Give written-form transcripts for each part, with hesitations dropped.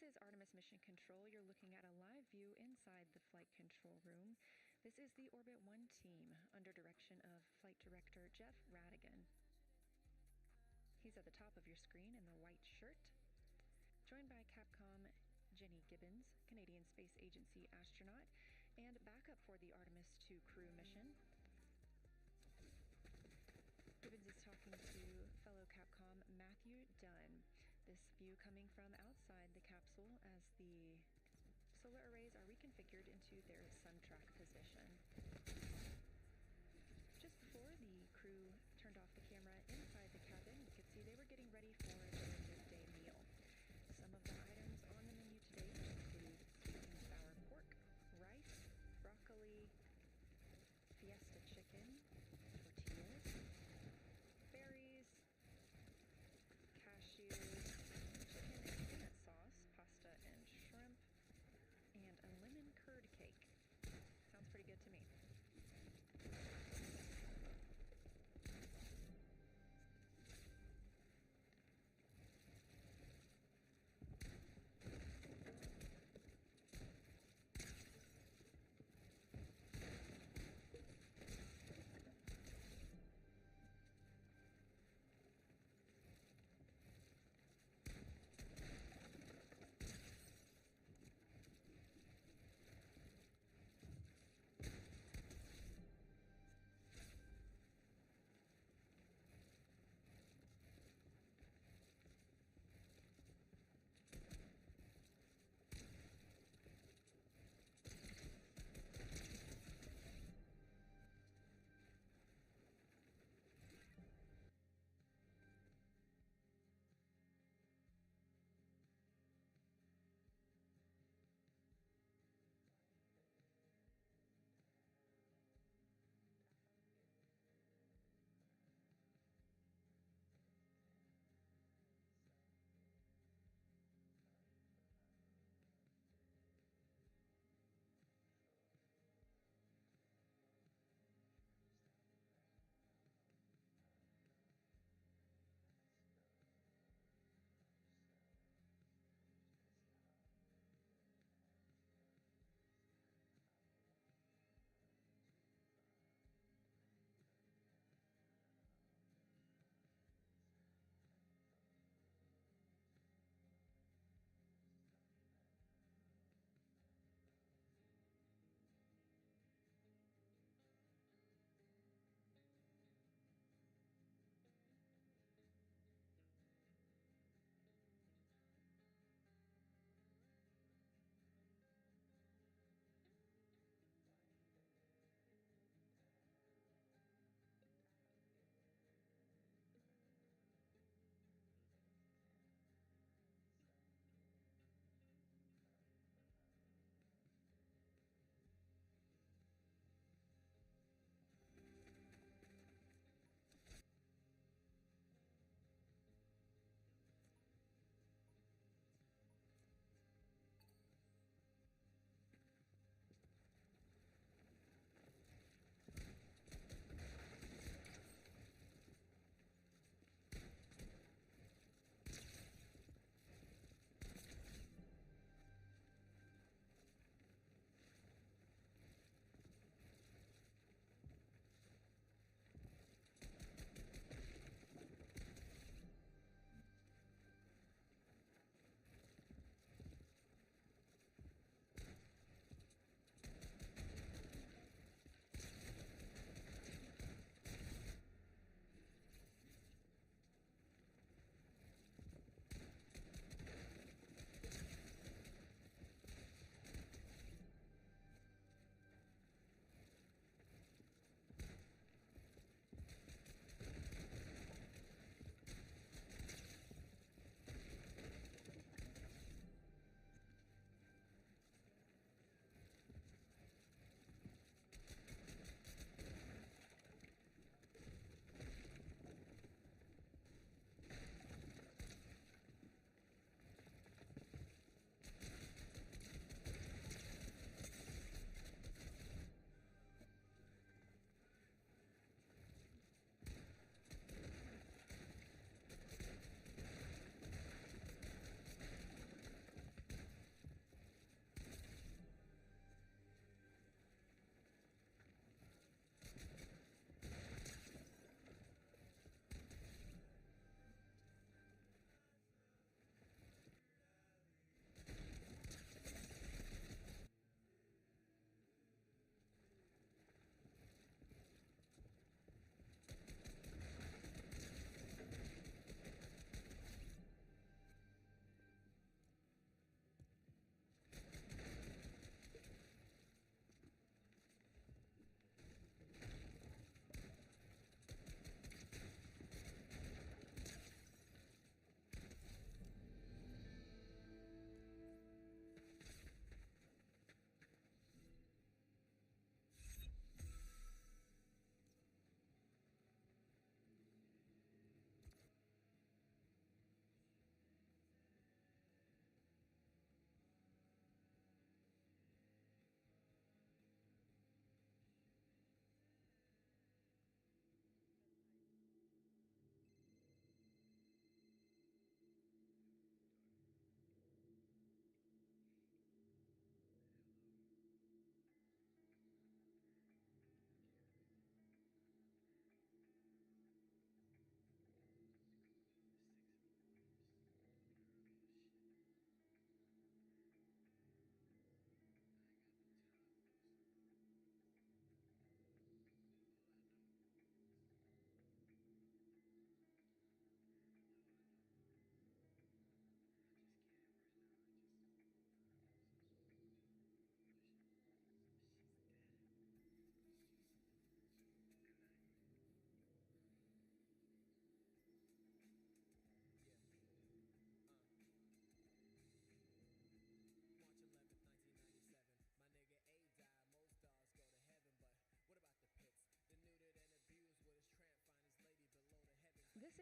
This is Artemis Mission Control. You're looking at a live view inside the flight control room. This is the Orbit 1 team under direction of Flight Director Jeff Radigan. He's at the top of your screen in the white shirt, joined by Capcom Jenny Gibbons, Canadian Space Agency astronaut, and backup for the Artemis 2 crew mission. Gibbons is talking to fellow Capcom Matthew Dunn. This view coming from outside the capsule as the solar arrays are reconfigured into their sun track position. Just before the crew turned off the camera inside the cabin, you could see they were getting ready for their midday meal. Some of the items on the menu today include sweet and sour pork, rice, broccoli, fiesta chicken, tortillas, berries, cashews, chicken and peanut sauce, pasta and shrimp, and a lemon curd cake. Sounds pretty good to me.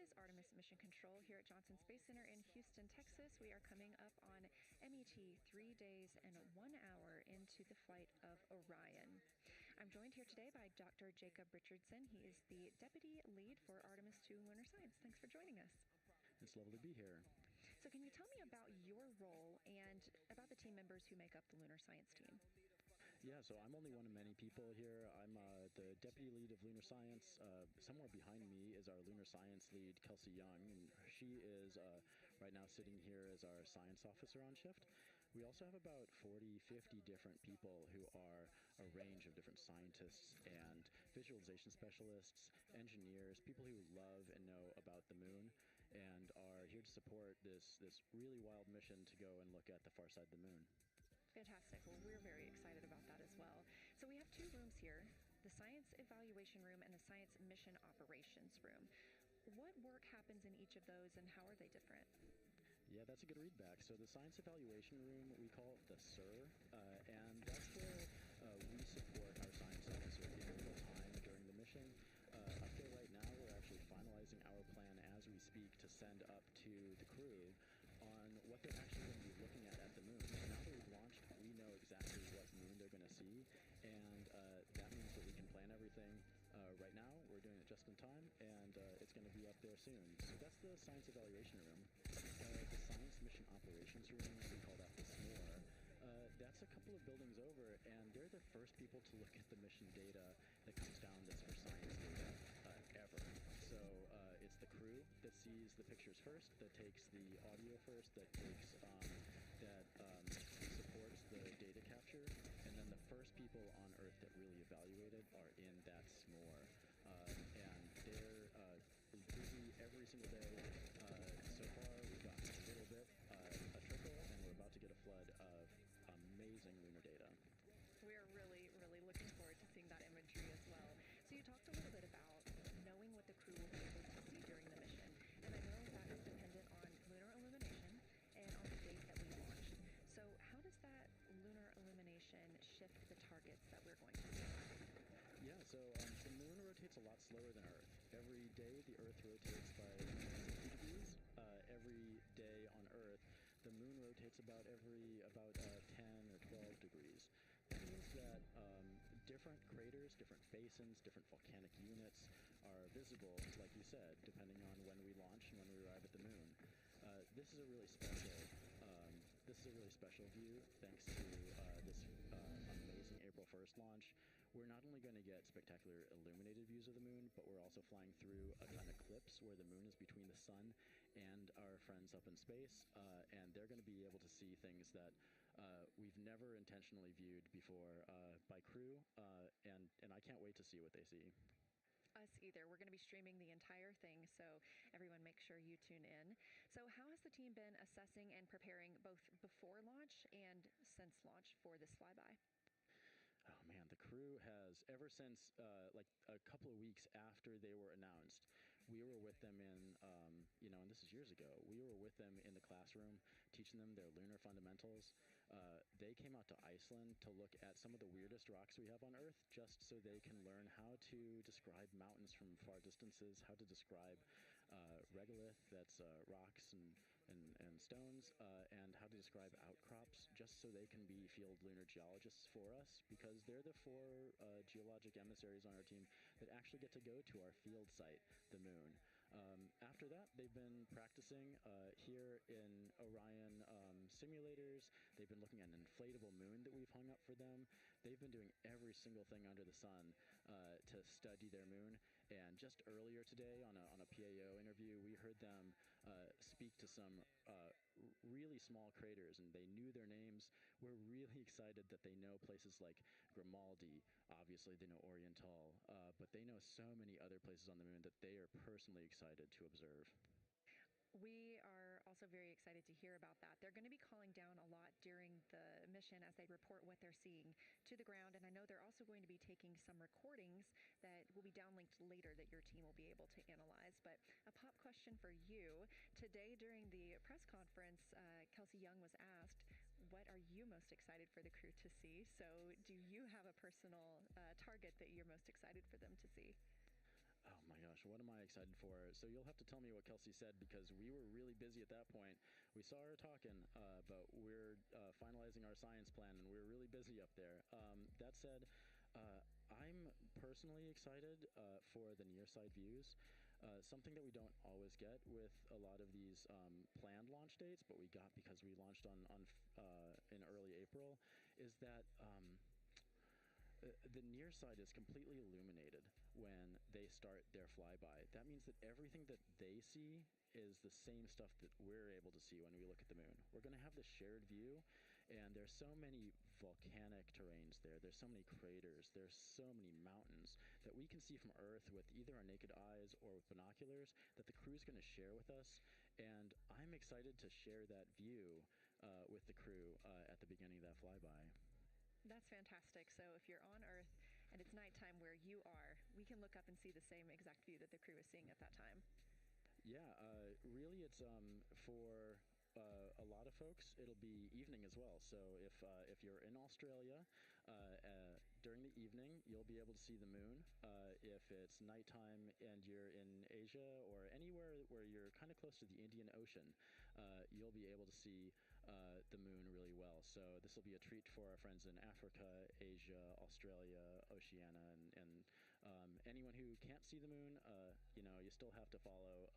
is Artemis Mission Control here at Johnson Space Center in Houston, Texas. We are coming up on MET 3 days and 1 hour into the flight of Orion. I'm joined here today by Dr. Jacob Richardson. He is the Deputy Lead for Artemis II Lunar Science. Thanks for joining us. It's lovely to be here. So can you tell me about your role and about the team members who make up the Lunar Science team? Yeah, so I'm only one of many people here. I'm the Deputy Lead of Lunar Science. Somewhere behind me is our Lunar Science Lead, Kelsey Young, and she is right now sitting here as our Science Officer on shift. We also have about 40, 50 different people who are a range of different scientists and visualization specialists, engineers, people who love and know about the moon and are here to support this really wild mission to go and look at the far side of the moon. Fantastic. Well, we're very excited about that as well. So we have two rooms here, the Science Evaluation Room and the Science Mission Operations Room. What work happens in each of those and how are they different? Yeah, that's a good readback. So the Science Evaluation Room, we call it the SIR, and that's where we support our science officer in real time during the mission. Up there right now, we're actually finalizing our plan as we speak to send up to the crew on what they're actually going to be looking at the moon. So now that we've launched, we know exactly what moon they're going to see, and that means that we can plan everything. Right now, we're doing it just in time, and it's going to be up there soon. So that's the Science Evaluation Room. The Science Mission Operations Room, we call that the SMORE. That's a couple of buildings over, and they're the first people to look at the mission data that comes down that's for science data ever. So it's the crew that sees the pictures first, that takes the audio first, that takes supports the data capture, and then the first people on Earth that really evaluate it are in that SMORE. And they're busy every single day. So far, we've gotten a little bit, a trickle, and we're about to get a flood of amazing lunar data. We are really, really looking forward to seeing that imagery as well. So you talked a little bit about knowing what the crew will be able to see during the mission. And I know that is dependent on lunar illumination and on the date that we launched. So how does that lunar illumination shift the targets that we're going to see? Yeah, so the moon rotates a lot slower than Earth. Every day, the Earth rotates by 60 degrees. Every day on Earth, the moon rotates about 10 or 12 degrees. That means that different craters, different basins, different volcanic units are visible, like you said, depending on when we launch and when we arrive at the moon. This is a really special view. Thanks to this amazing April 1st launch, we're not only going to get spectacular illuminated views of the moon, but we're also flying through an eclipse where the moon is between the sun and our friends up in space, and they're going to be able to see things that we've never intentionally viewed before by crew, and I can't wait to see what they see. Us either. We're going to be streaming the entire thing, so everyone make sure you tune in. So how has the team been assessing and preparing both before launch and since launch for this flyby? Oh man, the crew has, ever since like a couple of weeks after they were announced, we were with them in, and this is years ago, we were with them in the classroom, teaching them their lunar fundamentals. They came out to Iceland to look at some of the weirdest rocks we have on Earth, just so they can learn how to describe mountains from far distances, how to describe regolith, that's rocks and stones, and how to describe outcrops, just so they can be field lunar geologists for us, because they're the four geologic emissaries on our team that actually get to go to our field site, the moon. After that, they've been practicing here in Orion simulators. They've been looking at an inflatable moon that we've hung up for them. They've been doing every single thing under the sun to study their moon. And just earlier today on a PAO interview, we heard them speak to some really small craters, and they knew their names. We're really excited that they know places like Grimaldi. Obviously, they know Oriental, but they know so many other places on the moon that they are personally excited to observe. We are also very excited to hear about that. They're going to be calling down a lot during the mission as they report what they're seeing to the ground, and I know they're also going to be taking some recordings that will be downlinked later that your team will be able to analyze. But a pop question for you. Today during the press conference, Kelsey Young was asked, what are you most excited for the crew to see? So do you have a personal target that you're most excited for them to see? Oh my gosh, what am I excited for? So you'll have to tell me what Kelsey said because we were really busy at that point. We saw her talking, but we're finalizing our science plan and we're really busy up there. That said, I'm personally excited for the near side views. Something that we don't always get with a lot of these planned launch dates, but we got because we launched in early April, is that the near side is completely illuminated when they start their flyby. That means that everything that they see is the same stuff that we're able to see when we look at the moon. We're going to have the shared view, and there's so many volcanic terrains there. There's so many craters. There's so many mountains that we can see from Earth with either our naked eyes or with binoculars that the crew's going to share with us. And I'm excited to share that view with the crew at the beginning of that flyby. That's fantastic. So if you're on Earth and it's nighttime where you are, we can look up and see the same exact view that the crew is seeing at that time. Yeah, really, it's for a lot of folks, it'll be evening as well. So if you're in Australia during the evening, you'll be able to see the moon. If it's nighttime and you're in Asia or anywhere where you're kind of close to the Indian Ocean, you'll be able to see the moon really well. So this will be a treat for our friends in Africa, Asia, Australia, Oceania, and anyone who can't see the moon. You still have to follow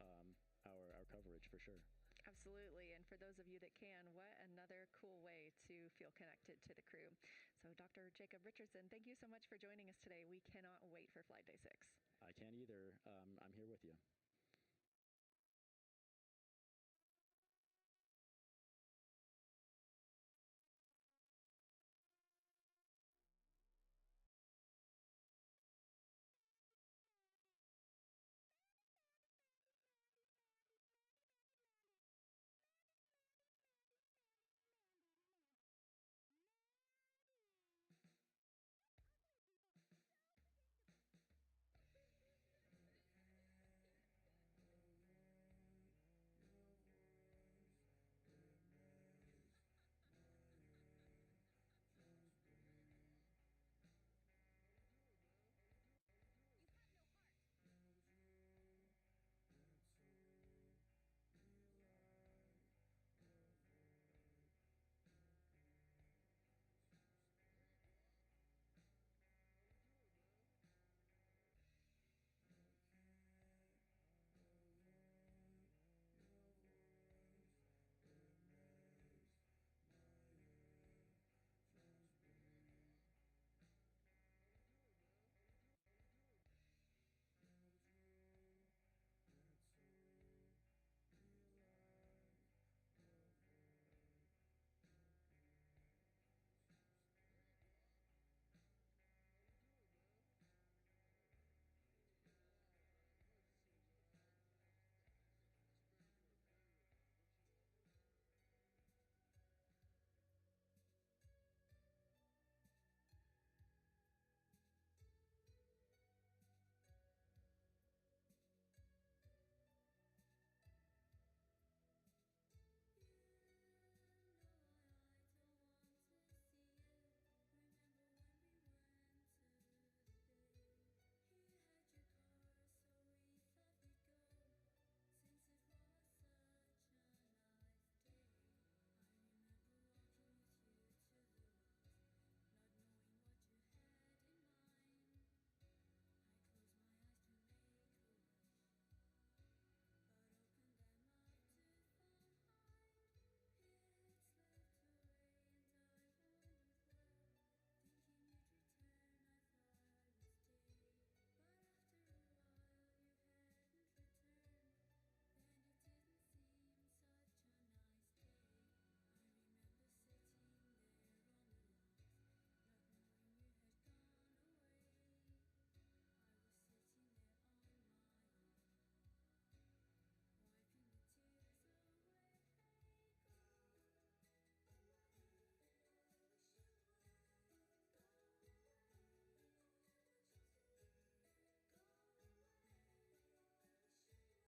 our coverage for sure. Absolutely. And for those of you that can, what another cool way to feel connected to the crew. So, Dr. Jacob Richardson, thank you so much for joining us today. We cannot wait for Flight Day 6. I can't either. I'm here with you.